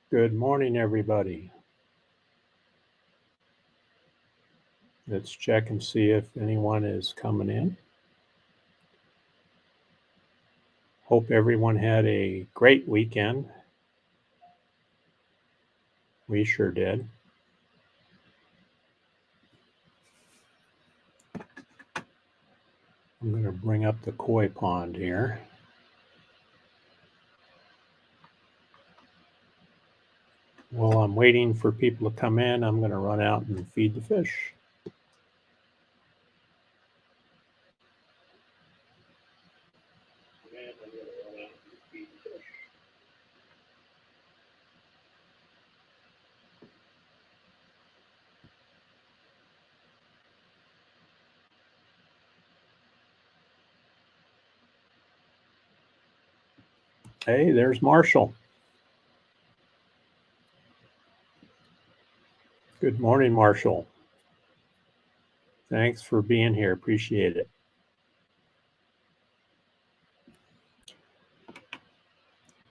Good morning, everybody. Let's check and see if anyone is coming in. Hope everyone had a great weekend. We sure did. I'm going to bring up the koi pond here. While I'm waiting for people to come in, I'm going to run out and feed the fish. Hey, there's Marshall. Good morning, Marshall. Thanks for being here. Appreciate it.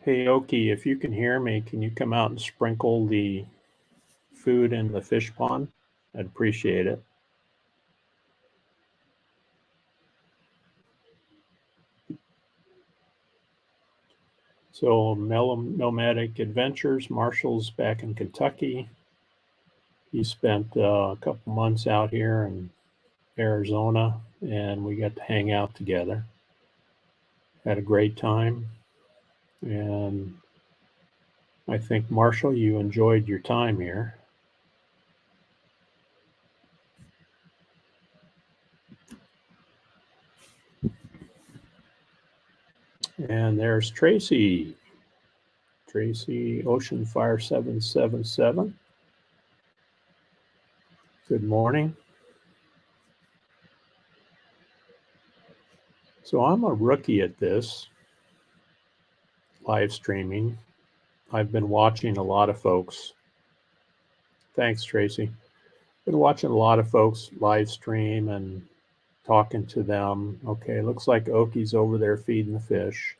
Hey, Oki, if you can hear me, can you come out and sprinkle the food in the fish pond? I'd appreciate it. So Nomadic Adventures, Marshall's back in Kentucky. He spent a couple months out here in Arizona, and we got to hang out together. Had a great time, and I think, Marshall, you enjoyed your time here. And there's Tracy. Tracy Ocean Fire 777. Good morning. So I'm a rookie at this live streaming. I've been watching a lot of folks. Thanks, Tracy. Been watching a lot of folks live stream and talking to them. Okay, looks like Oki's over there feeding the fish.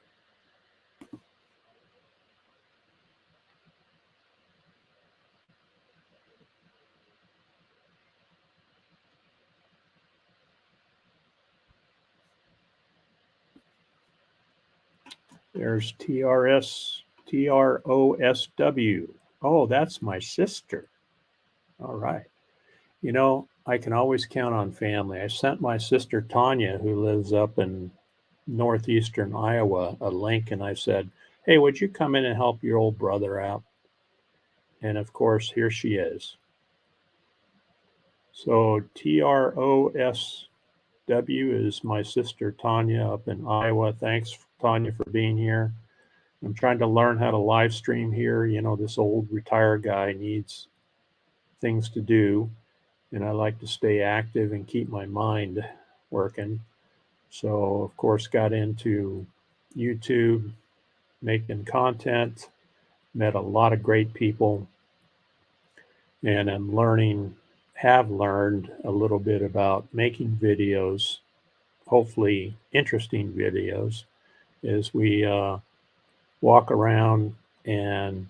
There's TROSW. Oh, that's my sister. All right. You know, I can always count on family. I sent my sister Tanya, who lives up in northeastern Iowa, a link, and I said, hey, would you come in and help your old brother out? And of course, here she is. So TROSW is my sister Tanya up in Iowa. Thanks, Tanya, for being here. I'm trying to learn how to live stream here. You know, this old retired guy needs things to do, and I like to stay active and keep my mind working. So, of course, got into YouTube, making content, met a lot of great people, and I'm have learned a little bit about making videos, hopefully interesting videos, as we walk around and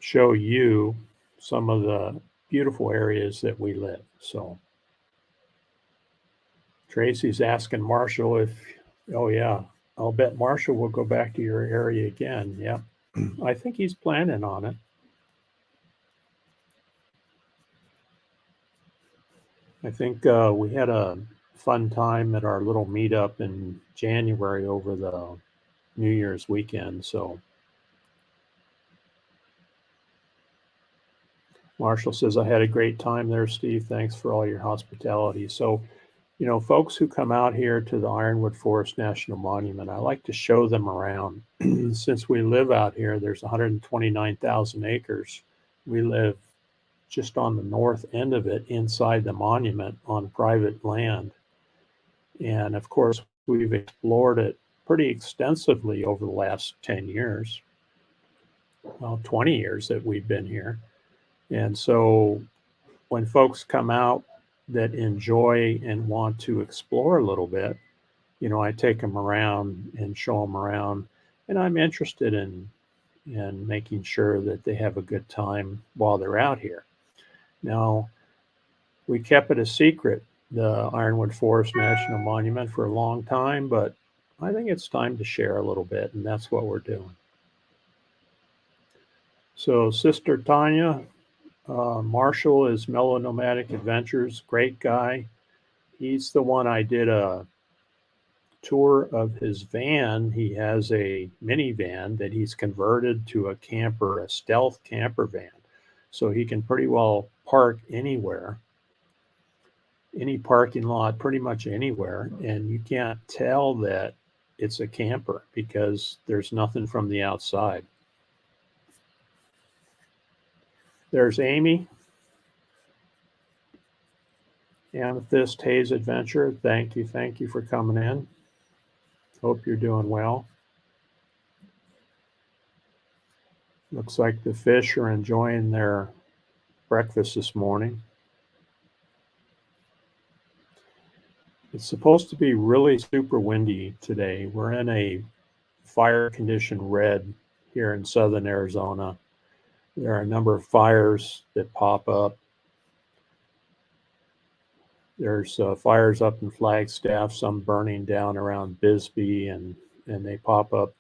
show you some of the beautiful areas that we live. So Tracy's asking Marshall if, oh yeah, I'll bet Marshall will go back to your area again. Yeah, I think he's planning on it. I think we had a fun time at our little meetup in January over the New Year's weekend. So Marshall says, I had a great time there, Steve. Thanks for all your hospitality. So, you know, folks who come out here to the Ironwood Forest National Monument, I like to show them around. Since we live out here, there's 129,000 acres. We live just on the north end of it inside the monument on private land. And of course, we've explored it pretty extensively over the last 10 years, well, 20 years that we've been here. And so when folks come out that enjoy and want to explore a little bit, you know, I take them around and show them around. And I'm interested in and making sure that they have a good time while they're out here. Now, we kept it a secret, the Ironwood Forest National Monument, for a long time, but I think it's time to share a little bit, and that's what we're doing. So Sister Tanya, Marshall is Mellow Nomadic Adventures, great guy. He's the one I did a tour of his van. He has a minivan that he's converted to a camper, a stealth camper van. So he can pretty well park anywhere, any parking lot, pretty much anywhere. And you can't tell that it's a camper because there's nothing from the outside. There's Amy. Amethyst Hayes Adventure. Thank you for coming in. Hope you're doing well. Looks like the fish are enjoying their breakfast this morning. It's supposed to be really super windy today. We're in a fire condition red here in southern Arizona. There are a number of fires that pop up. There's fires up in Flagstaff, some burning down around Bisbee, and they pop up.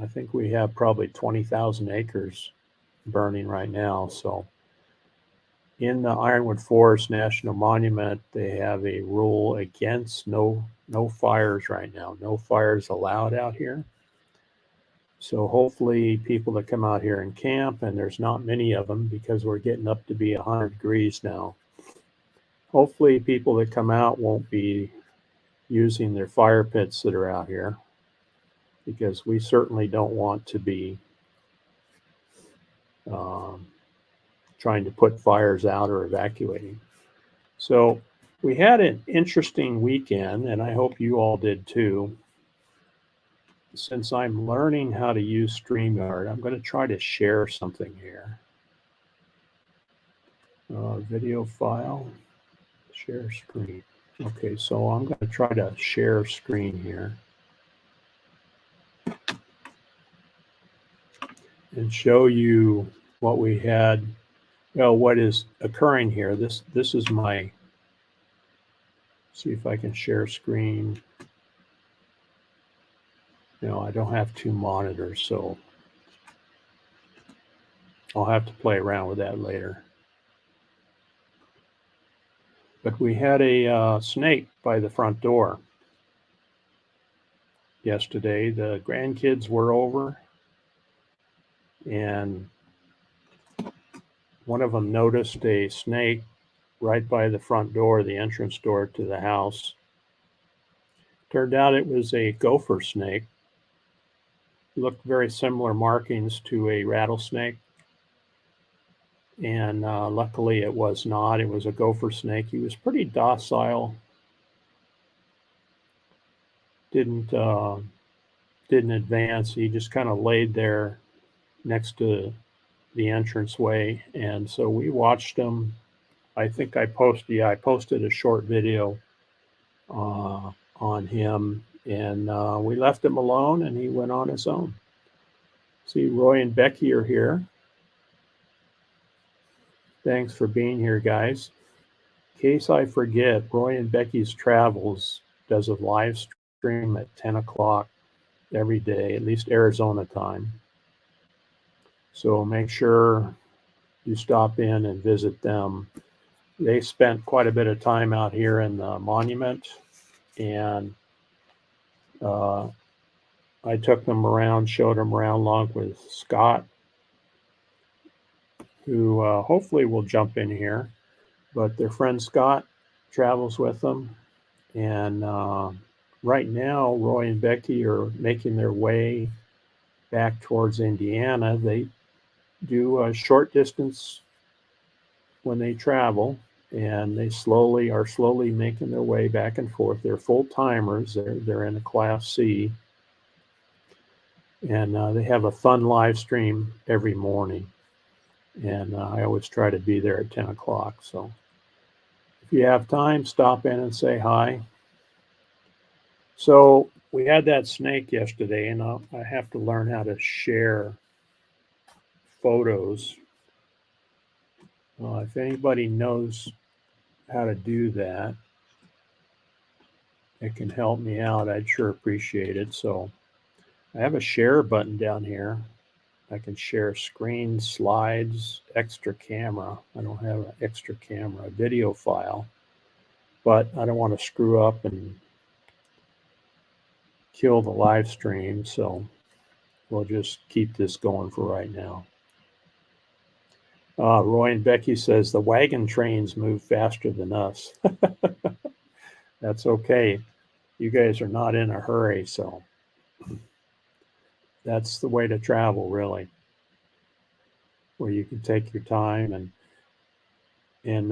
I think we have probably 20,000 acres burning right now. So in the Ironwood Forest National Monument, they have a rule against no fires right now. No fires allowed out here. So hopefully people that come out here and camp, and there's not many of them because we're getting up to be 100 degrees now. Hopefully people that come out won't be using their fire pits that are out here, because we certainly don't want to be trying to put fires out or evacuating. So we had an interesting weekend, and I hope you all did too. Since I'm learning how to use StreamYard, I'm going to try to share something here. Video file, share screen. Okay, so I'm going to try to share screen here and show you what we had. Well, what is occurring here. This is my, see if I can share screen. No, I don't have two monitors, so I'll have to play around with that later. But we had a snake by the front door yesterday. The grandkids were over, and one of them noticed a snake right by the front door, the entrance door to the house. Turned out it was a gopher snake. Looked very similar markings to a rattlesnake. And luckily it was not. It was a gopher snake. He was pretty docile. Didn't advance. He just kind of laid there next to the entranceway. And so we watched him. I think I posted a short video on him, and we left him alone, and he went on his own. See, Roy and Becky are here. Thanks for being here, guys. In case I forget, Roy and Becky's Travels does a live stream at 10 o'clock every day, at least Arizona time. So make sure you stop in and visit them. They spent quite a bit of time out here in the monument, and I took them around, showed them around along with Scott, who hopefully will jump in here. But their friend Scott travels with them. And right now, Roy and Becky are making their way back towards Indiana. They do a short distance when they travel, and they are slowly making their way back and forth. They're full timers. They're in a Class C, and they have a fun live stream every morning. And I always try to be there at 10 o'clock. So if you have time, stop in and say hi. So we had that snake yesterday, and I have to learn how to share photos. If anybody knows how to do that, it can help me out. I'd sure appreciate it. So I have a share button down here. I can share screen, slides, extra camera. I don't have an extra camera, video file, but I don't want to screw up and kill the live stream. So we'll just keep this going for right now. Roy and Becky says the wagon trains move faster than us. That's okay. You guys are not in a hurry, so that's the way to travel, really, where you can take your time. And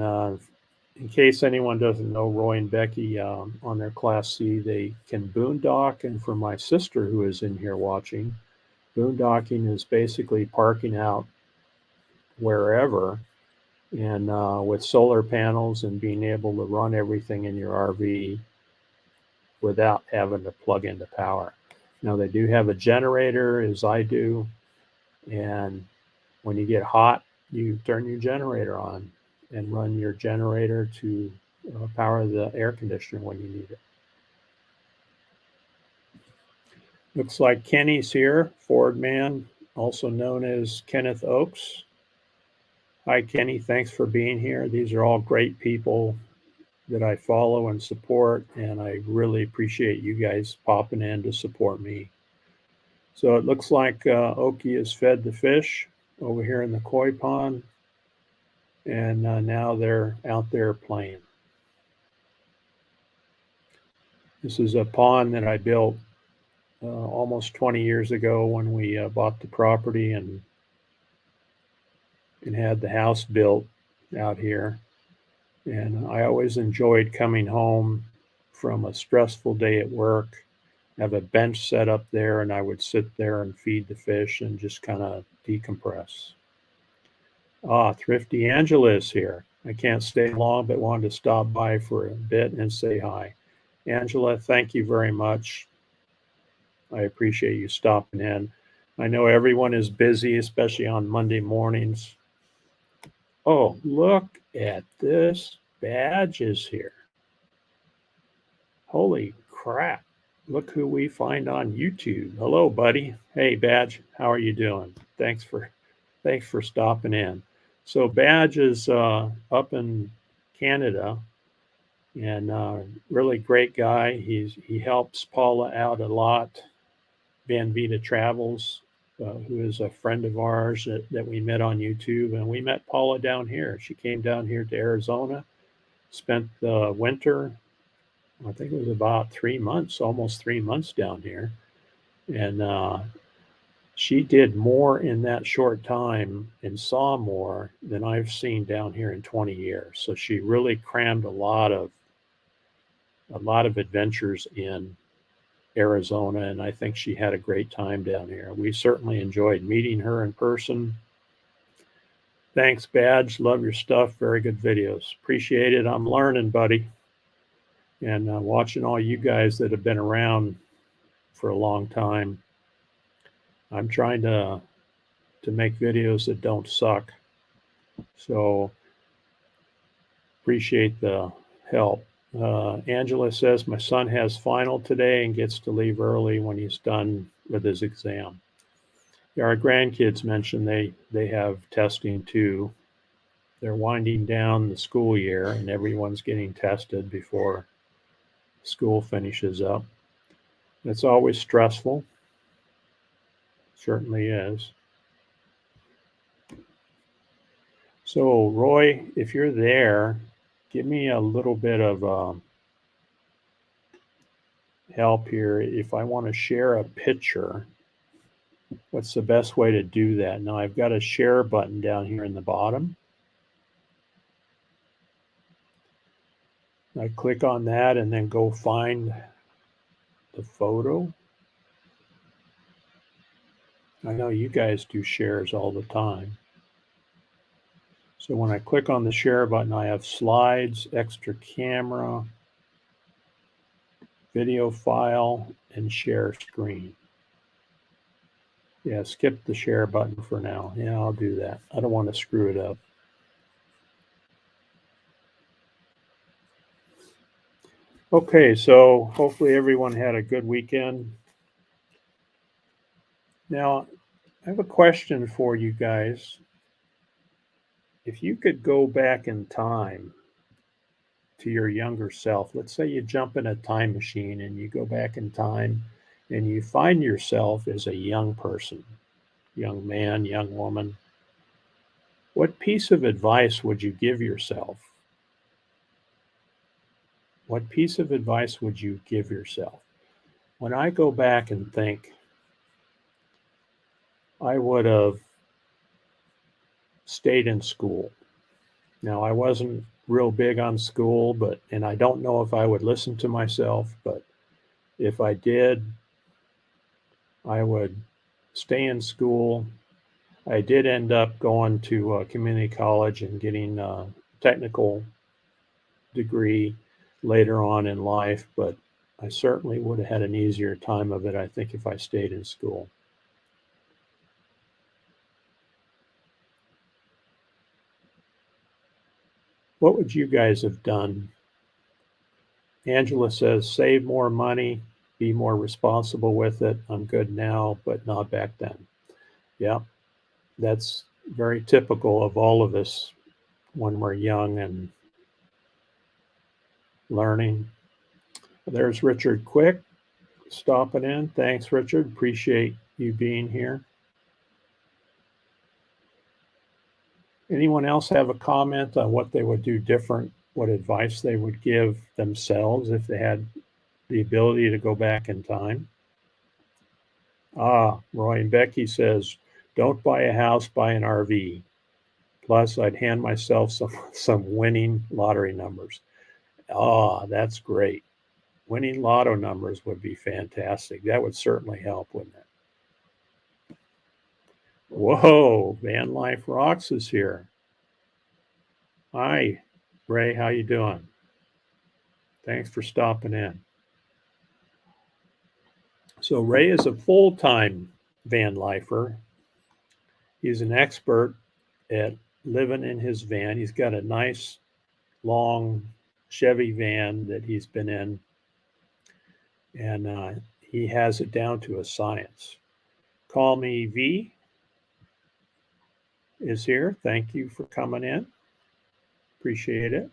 in case anyone doesn't know, Roy and Becky on their Class C, they can boondock. And for my sister who is in here watching, boondocking is basically parking out wherever, and with solar panels and being able to run everything in your RV without having to plug into power. Now, they do have a generator, as I do, and when you get hot, you turn your generator on and run your generator to power the air conditioner when you need it. Looks like Kenny's here, Ford man, also known as Kenneth Oakes. Hi, Kenny. Thanks for being here. These are all great people that I follow and support, and I really appreciate you guys popping in to support me. So it looks like Okie has fed the fish over here in the koi pond, and now they're out there playing. This is a pond that I built almost 20 years ago when we bought the property and had the house built out here. And I always enjoyed coming home from a stressful day at work, have a bench set up there, and I would sit there and feed the fish and just kind of decompress. Thrifty Angela is here. I can't stay long, but wanted to stop by for a bit and say hi. Angela, thank you very much. I appreciate you stopping in. I know everyone is busy, especially on Monday mornings. Oh, look at this. Badge is here. Holy crap. Look who we find on YouTube. Hello, buddy. Hey, Badge, how are you doing? Thanks for stopping in. So Badge is up in Canada, and really great guy. He helps Paula out a lot. Van Vita Travels, who is a friend of ours that we met on YouTube, and we met Paula down here. She came down here to Arizona, spent the winter. I think it was about 3 months, almost 3 months down here, and she did more in that short time and saw more than I've seen down here in 20 years. So she really crammed a lot of adventures in Arizona, and I think she had a great time down here. We certainly enjoyed meeting her in person. Thanks, Badge. Love your stuff. Very good videos. Appreciate it. I'm learning, buddy, and watching all you guys that have been around for a long time. I'm trying to make videos that don't suck. So appreciate the help. Angela says my son has final today and gets to leave early when he's done with his exam. Our grandkids mentioned they have testing too. They're winding down the school year and everyone's getting tested before school finishes up. It's always stressful. Certainly is. So Roy, if you're there, give me a little bit of help here. If I want to share a picture, what's the best way to do that? Now I've got a share button down here in the bottom. I click on that and then go find the photo. I know you guys do shares all the time. So when I click on the share button, I have slides, extra camera, video file, and share screen. Yeah, skip the share button for now. Yeah, I'll do that. I don't want to screw it up. Okay, so hopefully everyone had a good weekend. Now, I have a question for you guys. If you could go back in time to your younger self, let's say you jump in a time machine and you go back in time and you find yourself as a young person, young man, young woman, what piece of advice would you give yourself? What piece of advice would you give yourself? When I go back and think, I would have stayed in school. Now, I wasn't real big on school, and I don't know if I would listen to myself, but if I did, I would stay in school. I did end up going to community college and getting a technical degree later on in life, but I certainly would have had an easier time of it, I think, if I stayed in school. What would you guys have done? Angela says, save more money, be more responsible with it. I'm good now, but not back then. Yeah, that's very typical of all of us when we're young and learning. There's Richard Quick stopping in. Thanks, Richard. Appreciate you being here. Anyone else have a comment on what they would do different, what advice they would give themselves if they had the ability to go back in time? Roy and Becky says, don't buy a house, buy an RV. Plus, I'd hand myself some winning lottery numbers. That's great. Winning lotto numbers would be fantastic. That would certainly help, wouldn't it? Whoa, Van Life Rocks is here. Hi, Ray. How you doing? Thanks for stopping in. So Ray is a full-time van lifer. He's an expert at living in his van. He's got a nice long Chevy van that he's been in, and he has it down to a science. Call Me V is here. Thank you for coming in. Appreciate it.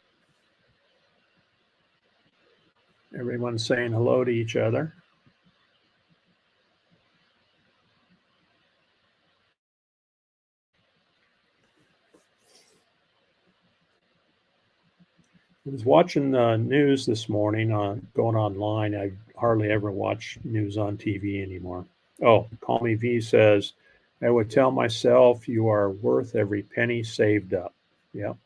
Everyone's saying hello to each other. I was watching the news this morning going online. I hardly ever watch news on TV anymore. Oh, Call Me V says, I would tell myself you are worth every penny saved up. Yep.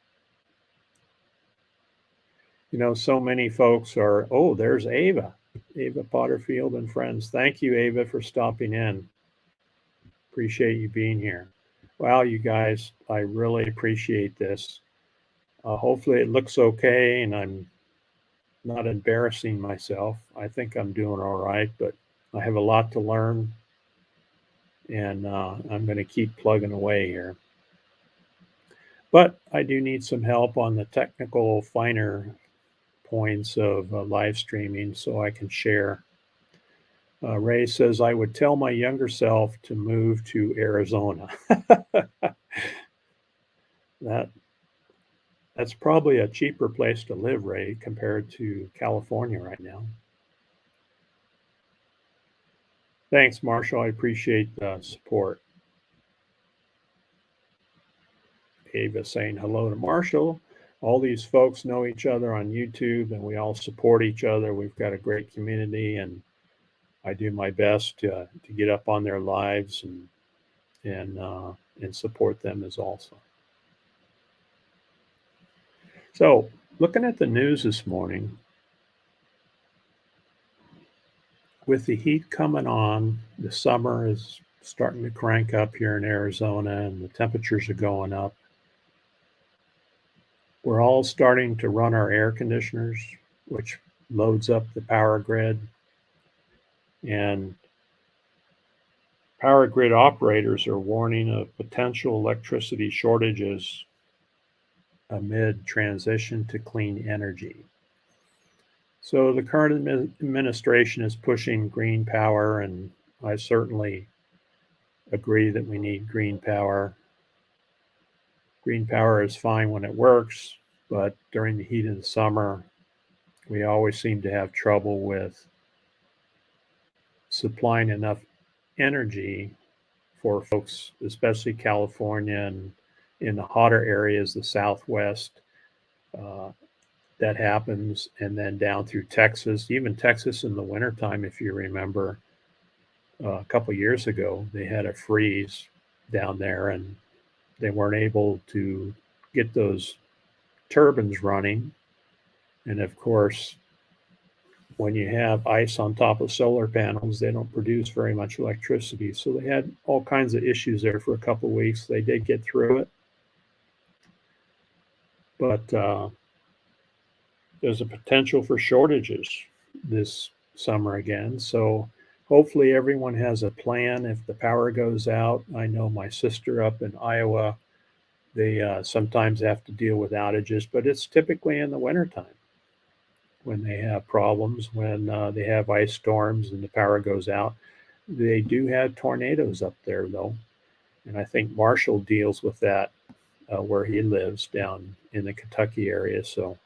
You know, so many folks are, there's Ava Potterfield and friends. Thank you, Ava, for stopping in. Appreciate you being here. Wow, you guys, I really appreciate this. Hopefully it looks okay and I'm not embarrassing myself. I think I'm doing all right, but I have a lot to learn and I'm going to keep plugging away here. But I do need some help on the technical finer points of live streaming so I can share. Ray says, I would tell my younger self to move to Arizona. That's probably a cheaper place to live, Ray, compared to California right now. Thanks, Marshall. I appreciate the support. Ava saying hello to Marshall. All these folks know each other on YouTube and we all support each other. We've got a great community and I do my best to get up on their lives and support them as also. So, looking at the news this morning, with the heat coming on, the summer is starting to crank up here in Arizona and the temperatures are going up. We're all starting to run our air conditioners, which loads up the power grid. And Power grid operators are warning of potential electricity shortages amid transition to clean energy. So the current administration is pushing green power, and I certainly agree that we need green power. Green power is fine when it works, but during the heat of the summer, we always seem to have trouble with supplying enough energy for folks, especially California and in the hotter areas, the Southwest. Uh, that happens, and then down through Texas, even Texas in the wintertime, if you remember, a couple years ago, they had a freeze down there and they weren't able to get those turbines running. And of course, when you have ice on top of solar panels, they don't produce very much electricity. So they had all kinds of issues there for a couple of weeks. They did get through it, but there's a potential for shortages this summer again. So hopefully everyone has a plan if the power goes out. I know my sister up in Iowa, they sometimes have to deal with outages, but it's typically in the wintertime when they have problems, when they have ice storms and the power goes out. They do have tornadoes up there, though. And I think Marshall deals with that where he lives down in the Kentucky area. So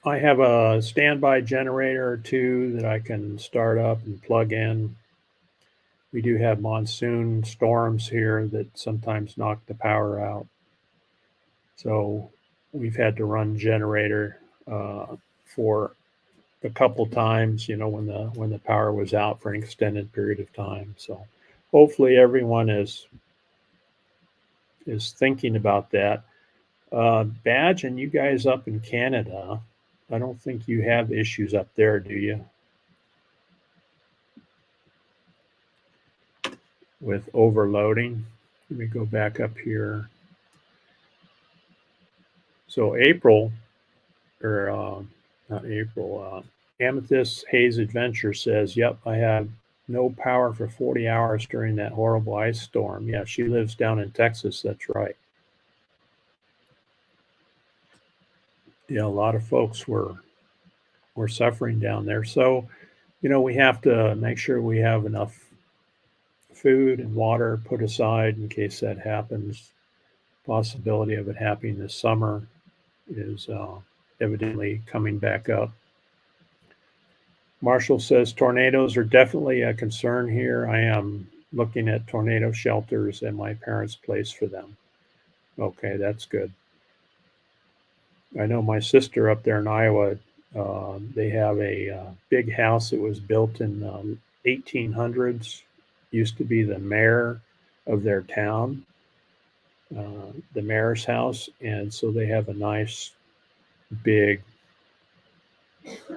I have a standby generator or two that I can start up and plug in. We do have monsoon storms here that sometimes knock the power out. So we've had to run generator for a couple times, when the power was out for an extended period of time. So hopefully everyone is thinking about that. Badge, and you guys up in Canada, I don't think you have issues up there, do you? With overloading. Let me go back up here. So April, or not April, Amethyst Hayes Adventure says, yep, I have no power for 40 hours during that horrible ice storm. Yeah, she lives down in Texas. That's right. Yeah, a lot of folks were suffering down there. So, we have to make sure we have enough food and water put aside in case that happens. Possibility of it happening this summer is evidently coming back up. Marshall says tornadoes are definitely a concern here. I am looking at tornado shelters at my parents' place for them. Okay, that's good. I know my sister up there in Iowa, they have a big house that was built in 1800s, used to be the mayor of their town, the mayor's house. And so they have a nice big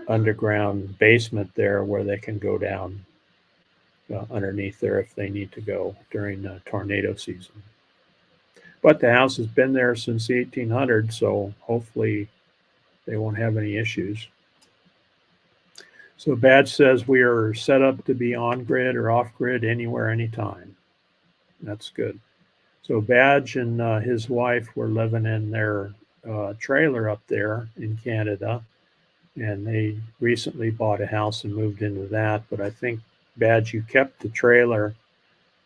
underground basement there where they can go down underneath there if they need to go during tornado season. But the house has been there since the 1800s, so hopefully they won't have any issues. So Badge says we are set up to be on grid or off grid anywhere, anytime. That's good. So Badge and his wife were living in their trailer up there in Canada, and they recently bought a house and moved into that. But I think, Badge, you kept the trailer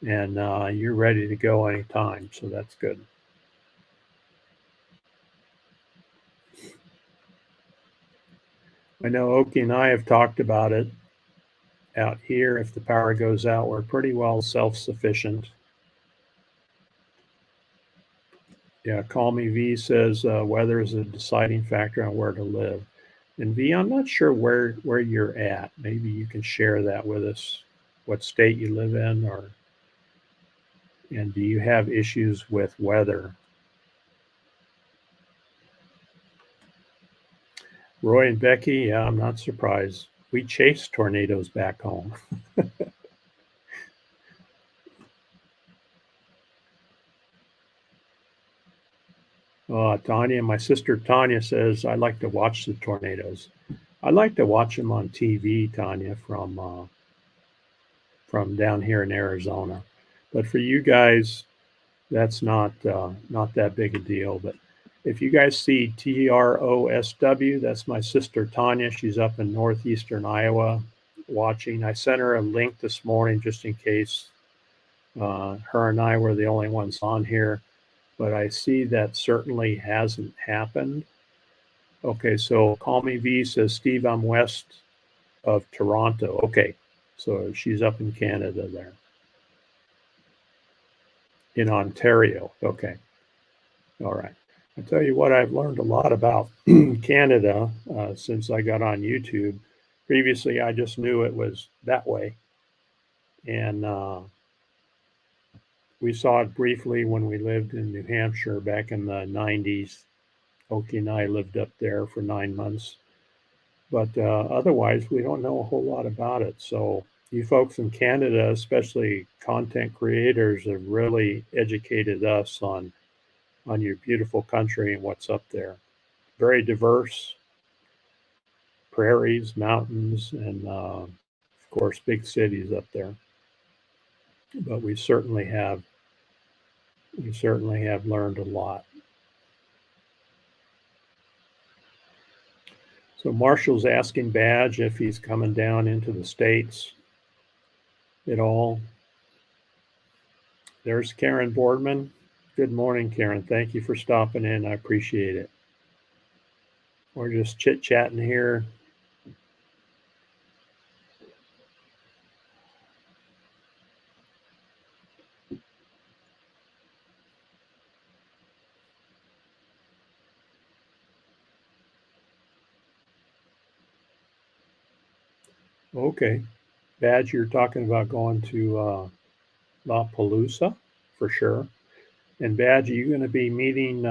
and you're ready to go anytime, so that's good. I know Oki and I have talked about it out here. If the power goes out, we're pretty well self-sufficient. Yeah, Call Me V says weather is a deciding factor on where to live. And V, I'm not sure where you're at. Maybe you can share that with us, what state you live in, and do you have issues with weather? Roy and Becky, yeah, I'm not surprised. We chase tornadoes back home. Tanya, my sister Tanya says, I like to watch the tornadoes. I like to watch them on TV, Tanya, from down here in Arizona. But for you guys, that's not that big a deal. But if you guys see TROSW, that's my sister Tanya. She's up in northeastern Iowa watching. I sent her a link this morning just in case her and I were the only ones on here. But I see that certainly hasn't happened. Okay, so Call Me V says, Steve, I'm west of Toronto. Okay, so she's up in Canada there. In Ontario. Okay. All right. I tell you what, I've learned a lot about Canada since I got on YouTube. Previously, I just knew it was that way. And we saw it briefly when we lived in New Hampshire back in the 90s. Oki and I lived up there for 9 months. But otherwise, we don't know a whole lot about it. So you folks in Canada, especially content creators, have really educated us on your beautiful country and what's up there. Very diverse, prairies, mountains, and of course, big cities up there. But we certainly have learned a lot. So Marshall's asking Badge if he's coming down into the States at all. There's Karen Boardman. Good morning, Karen. Thank you for stopping in. I appreciate it. We're just chit-chatting here. Okay. Badge, you're talking about going to La Palooza for sure. And Badge, are you going to be meeting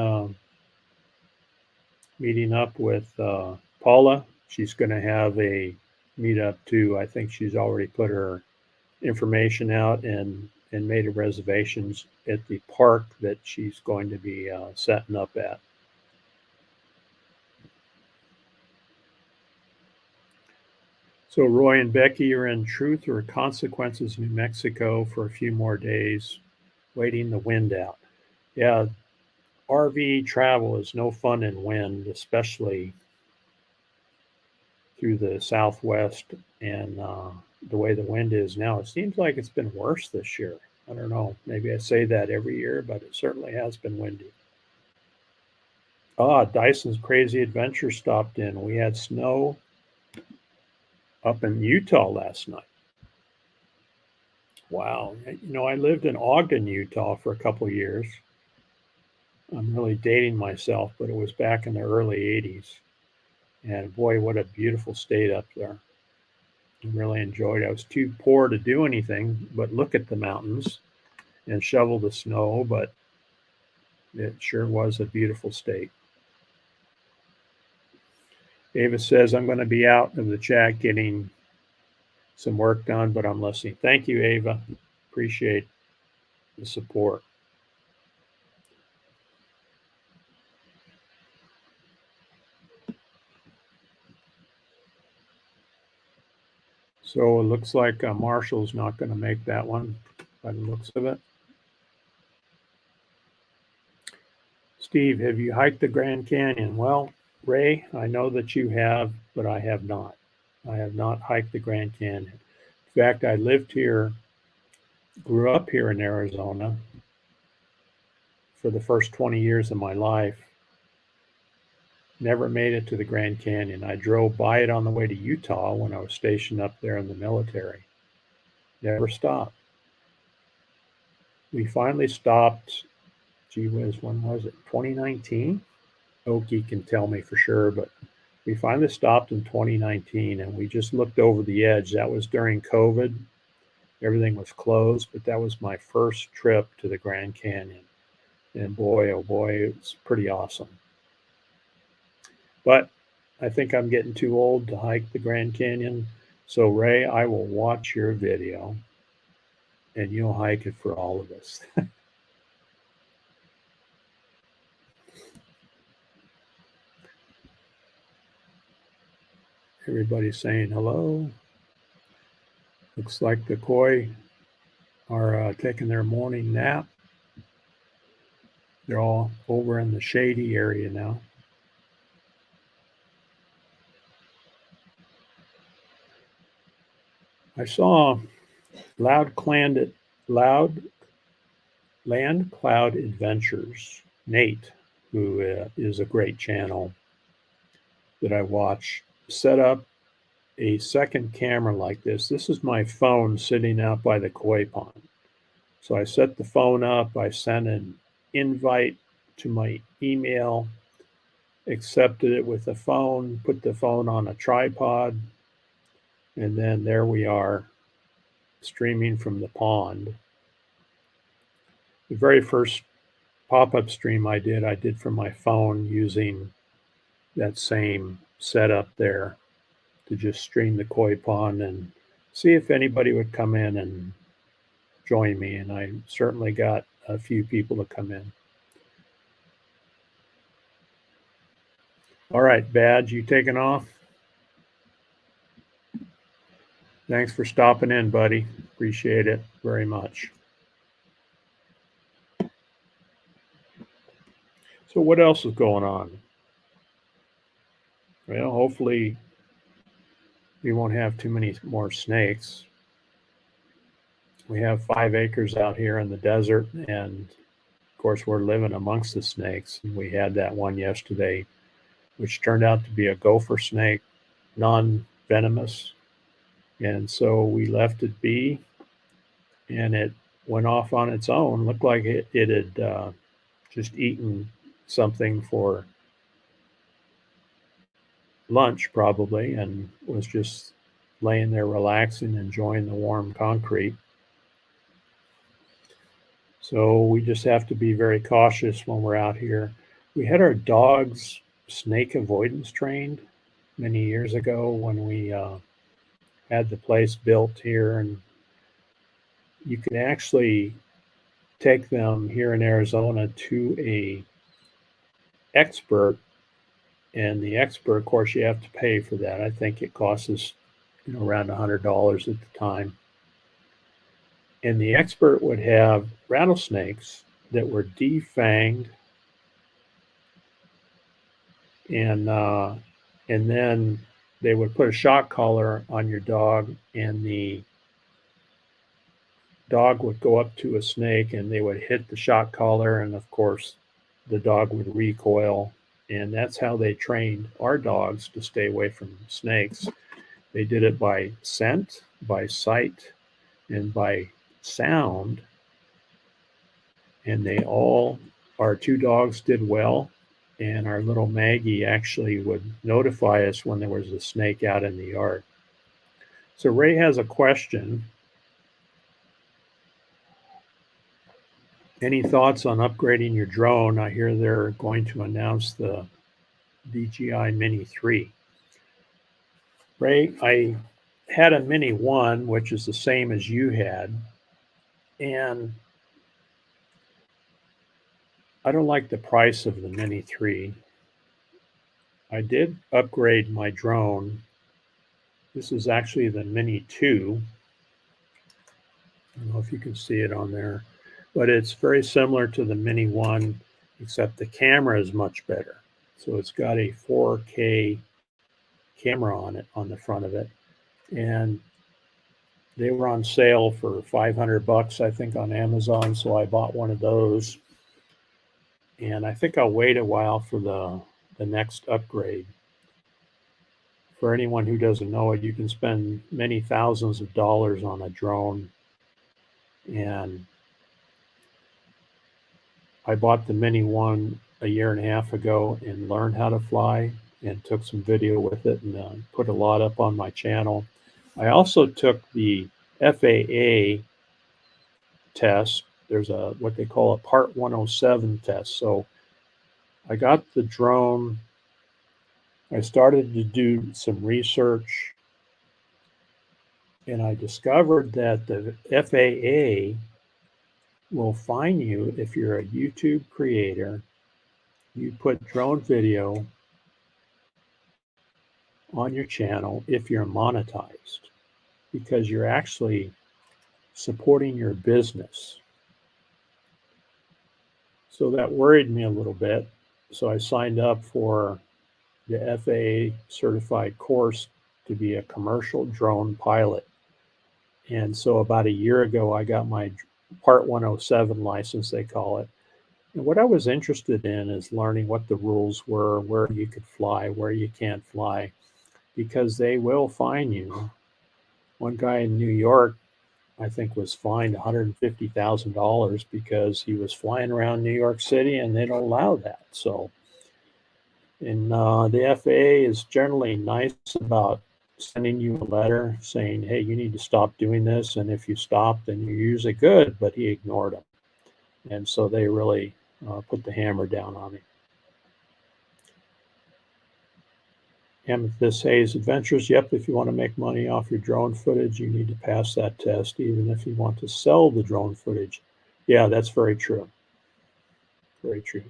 up with Paula? She's going to have a meetup too. I think she's already put her information out and made a reservations at the park that she's going to be setting up at. So Roy and Becky are in Truth or Consequences, New Mexico for a few more days, waiting the wind out. Yeah, RV travel is no fun in wind, especially through the Southwest and the way the wind is now. It seems like it's been worse this year. I don't know. Maybe I say that every year, but it certainly has been windy. Dyson's Crazy Adventure stopped in. We had snow up in Utah last night. Wow. I lived in Ogden, Utah for a couple years. I'm really dating myself, but it was back in the early 80s. And boy, what a beautiful state up there. I really enjoyed it. I was too poor to do anything but look at the mountains and shovel the snow, but it sure was a beautiful state. Ava says, I'm going to be out of the chat getting some work done, but I'm listening. Thank you, Ava. Appreciate the support. So it looks like Marshall's not going to make that one by the looks of it. Steve, have you hiked the Grand Canyon? Well, Ray, I know that you have, but I have not. I have not hiked the Grand Canyon. In fact, I lived here, grew up here in Arizona for the first 20 years of my life. Never made it to the Grand Canyon. I drove by it on the way to Utah when I was stationed up there in the military. Never stopped. We finally stopped, gee whiz, when was it? 2019? Oki can tell me for sure, but we finally stopped in 2019 and we just looked over the edge. That was during COVID. Everything was closed, but that was my first trip to the Grand Canyon. And boy, oh boy, it's pretty awesome. But I think I'm getting too old to hike the Grand Canyon. So Ray, I will watch your video and you'll hike it for all of us. Everybody's saying hello. Looks like the koi are taking their morning nap. They're all over in the shady area now. I saw Loud Land Cloud Adventures, Nate, who is a great channel that I watch, set up a second camera like this. This is my phone sitting out by the koi pond. So I set the phone up, I sent an invite to my email, accepted it with the phone, put the phone on a tripod, and then there we are streaming from the pond. The very first pop-up stream I did from my phone using that same setup there to just stream the koi pond and see if anybody would come in and join me. And I certainly got a few people to come in. All right, Badge, you taking off? Thanks for stopping in, buddy. Appreciate it very much. So what else is going on? Well, hopefully we won't have too many more snakes. We have 5 acres out here in the desert, and of course we're living amongst the snakes. And we had that one yesterday, which turned out to be a gopher snake, non-venomous. And so we left it be, and it went off on its own. Looked like it had just eaten something for lunch probably, and was just laying there relaxing, enjoying the warm concrete. So we just have to be very cautious when we're out here. We had our dogs snake avoidance trained many years ago when we had the place built here, and you can actually take them here in Arizona to a expert, and the expert, of course, you have to pay for that. I think it costs us around $100 at the time. And the expert would have rattlesnakes that were defanged, and then they would put a shock collar on your dog, and the dog would go up to a snake and they would hit the shock collar, and of course the dog would recoil. And that's how they trained our dogs to stay away from snakes. They did it by scent, by sight, and by sound. And our 2 dogs did well. And our little Maggie actually would notify us when there was a snake out in the yard. So Ray has a question. Any thoughts on upgrading your drone? I hear they're going to announce the DJI Mini 3. Ray, I had a Mini 1, which is the same as you had, and I don't like the price of the Mini 3. I did upgrade my drone. This is actually the Mini 2. I don't know if you can see it on there, but it's very similar to the Mini 1, except the camera is much better. So it's got a 4K camera on it, on the front of it. And they were on sale for $500, I think, on Amazon. So I bought one of those. And I think I'll wait a while for the next upgrade. For anyone who doesn't know it, you can spend many thousands of dollars on a drone. And I bought the Mini 1 a year and a half ago and learned how to fly and took some video with it and put a lot up on my channel. I also took the FAA test. There's what they call a Part 107 test. So I got the drone. I started to do some research, and I discovered that the FAA will fine you if you're a YouTube creator. You put drone video on your channel if you're monetized, because you're actually supporting your business. So that worried me a little bit. So I signed up for the FAA certified course to be a commercial drone pilot. And so about a year ago, I got my Part 107 license, they call it. And what I was interested in is learning what the rules were, where you could fly, where you can't fly, because they will fine you. One guy in New York, I think, was fined $150,000 because he was flying around New York City, and they don't allow that. So, and the FAA is generally nice about sending you a letter saying, hey, you need to stop doing this. And if you stop, then you're usually good. But he ignored them. And so they really put the hammer down on me. Amethyst Hayes Adventures. Yep, if you want to make money off your drone footage, you need to pass that test, even if you want to sell the drone footage. Yeah, that's very true. Very true.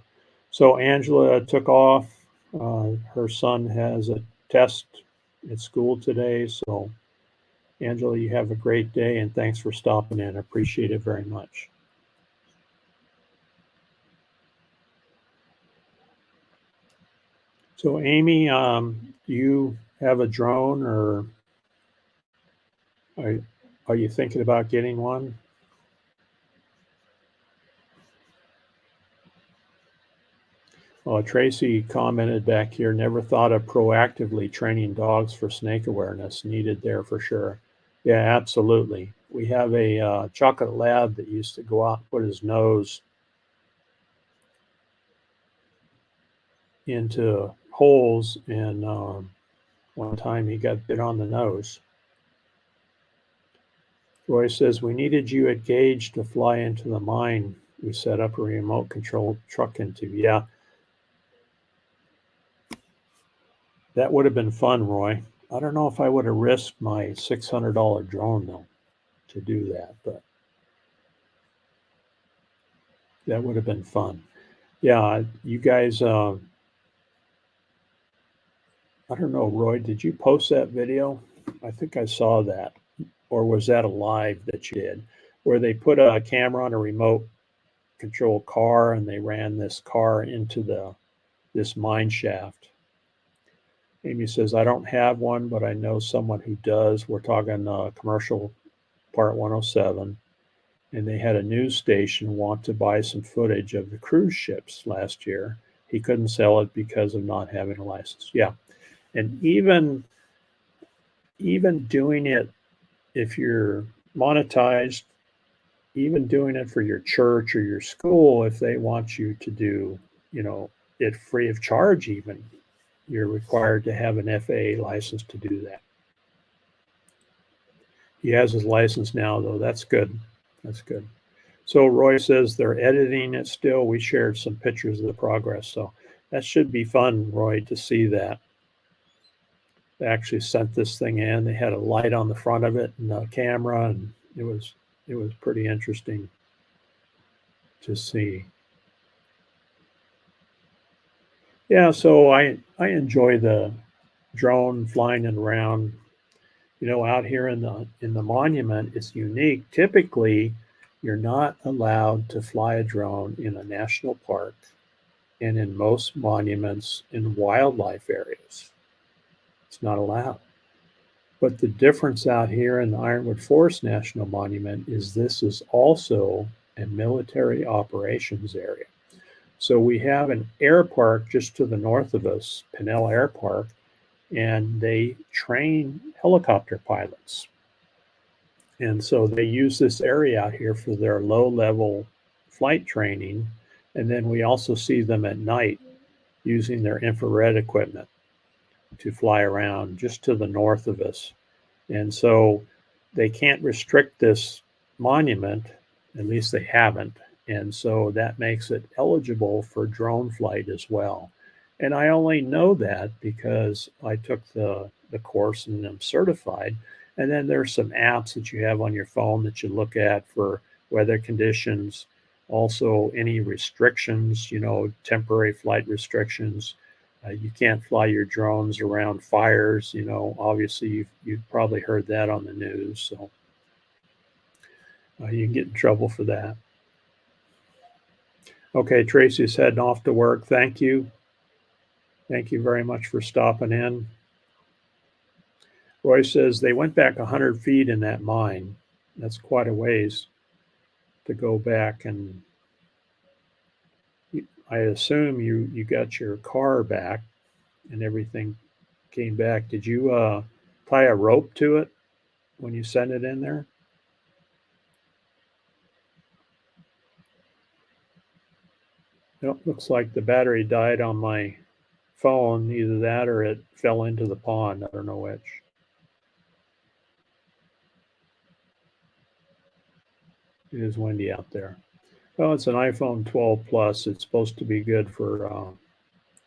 So Angela took off. Her son has a test at school today. So Angela, you have a great day, and thanks for stopping in. I appreciate it very much. So Amy, do you have a drone, or are you thinking about getting one? Tracy commented back here, never thought of proactively training dogs for snake awareness. Needed there for sure. Yeah, absolutely. We have a chocolate lab that used to go out and put his nose into holes, and one time he got bit on the nose. Roy says, we needed you at Gage to fly into the mine we set up a remote controlled truck into. Yeah. That would have been fun, Roy. I don't know if I would have risked my $600 drone, though, to do that, but that would have been fun. Yeah, you guys, I don't know, Roy, did you post that video? I think I saw that. Or was that a live that you did, where they put a camera on a remote control car and they ran this car into this mine shaft? Amy says, I don't have one, but I know someone who does. We're talking commercial Part 107. And they had a news station want to buy some footage of the cruise ships last year. He couldn't sell it because of not having a license. Yeah. And even doing it, if you're monetized, even doing it for your church or your school, if they want you to do, it free of charge, even, you're required to have an FAA license to do that. He has his license now, though. That's good. That's good. So Roy says they're editing it still. We shared some pictures of the progress. So that should be fun, Roy, to see that. They actually sent this thing in. They had a light on the front of it and a camera, and it was pretty interesting to see. Yeah, so I enjoy the drone flying around. Out here in the monument, it's unique. Typically, you're not allowed to fly a drone in a national park and in most monuments in wildlife areas. It's not allowed. But the difference out here in the Ironwood Forest National Monument is this is also a military operations area. So we have an air park just to the north of us, Pinnell Air Park, and they train helicopter pilots. And so they use this area out here for their low-level flight training. And then we also see them at night using their infrared equipment to fly around just to the north of us. And so they can't restrict this monument, at least they haven't. And so that makes it eligible for drone flight as well. And I only know that because I took the course and I'm certified. And then there's some apps that you have on your phone that you look at for weather conditions, also any restrictions, temporary flight restrictions. You can't fly your drones around fires. Obviously you've probably heard that on the news. So you can get in trouble for that. Okay, Tracy's heading off to work. Thank you. Thank you very much for stopping in. Roy says they went back 100 feet in that mine. That's quite a ways to go back. And I assume you got your car back and everything came back. Did you tie a rope to it when you sent it in there? Nope, looks like the battery died on my phone. Either that or it fell into the pond. I don't know which. It is windy out there. Well, it's an iPhone 12 Plus. It's supposed to be good for a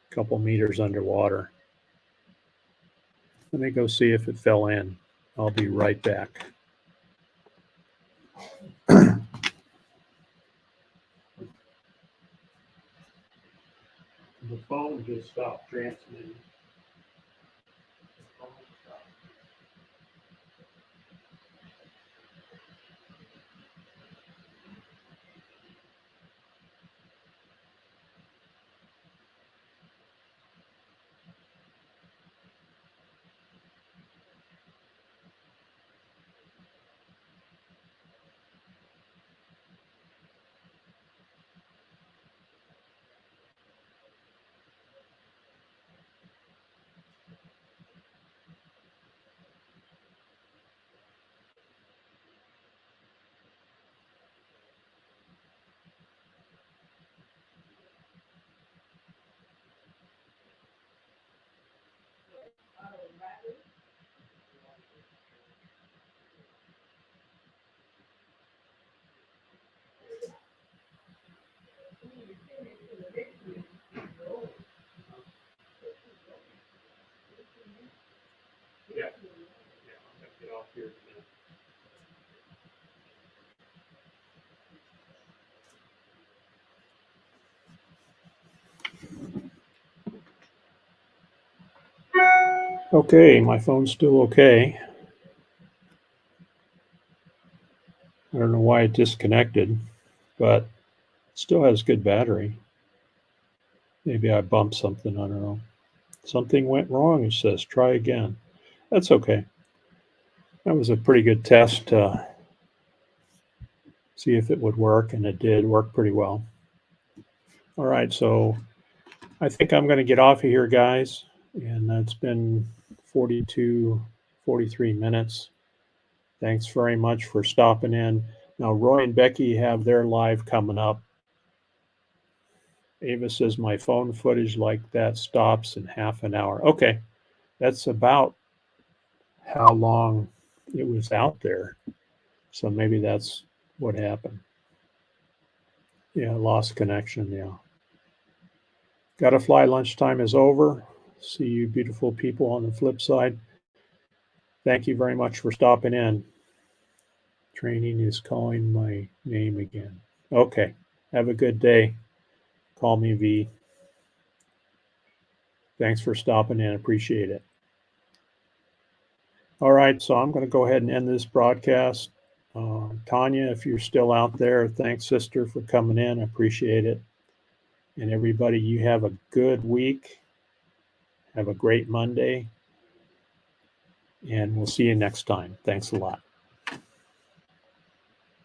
couple meters underwater. Let me go see if it fell in. I'll be right back. The phone just stopped transmitting. Yeah, I'm gonna get off here in a minute. Okay, my phone's still okay. I don't know why it disconnected, but it still has good battery. Maybe I bumped something, I don't know. Something went wrong, it says. Try again. That's okay. That was a pretty good test to see if it would work, and it did work pretty well. All right, so I think I'm going to get off of here, guys. And it's been 42, 43 minutes. Thanks very much for stopping in. Now, Roy and Becky have their live coming up. Ava says my phone footage like that stops in half an hour. Okay, that's about how long it was out there. So maybe that's what happened. Yeah, lost connection. Yeah. Gotta fly. Lunchtime is over. See you, beautiful people, on the flip side. Thank you very much for stopping in. Training is calling my name again. Okay. Have a good day. Call me V. Thanks for stopping in. Appreciate it. All right. So I'm going to go ahead and end this broadcast. Tanya, if you're still out there, thanks, sister, for coming in. I appreciate it. And everybody, you have a good week. Have a great Monday. And we'll see you next time. Thanks a lot.